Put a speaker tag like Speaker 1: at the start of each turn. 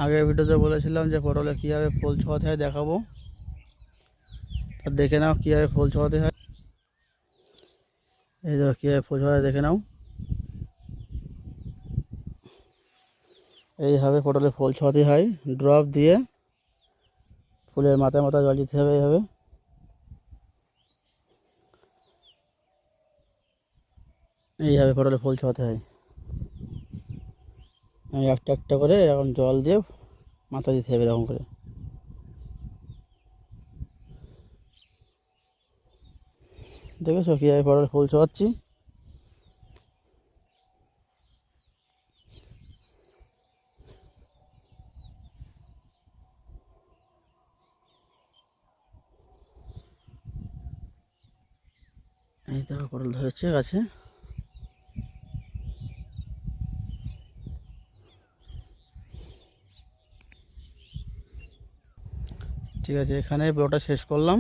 Speaker 1: আগের ভিডিওতে বলেছিলাম যে পটলে কীভাবে ফুল ছোঁয়াতে হয় দেখাবো। আর দেখে নাও কীভাবে ফুল ছোঁয়াতে হয়। এই দেখো কীভাবে ফুল ছোঁয়াতে দেখে নাও। এইভাবে পটলে ফুল ছোঁয়াতে হয়। ড্রপ দিয়ে ফুলের মাথায় মাথায় জল দিতে হবে। এইভাবে পটলে ফুল ছোঁয়াতে হয়। একটা একটা করে এরকম জল দিয়ে মাথা দিতে হবে এরকম করে। দেখেছো কীভাবে পটলে ফুল ছোঁয়াচ্ছি। এই দেখো পটল ধরেছে গাছে। ঠিক আছে, এখানে ব্লগটা শেষ করলাম।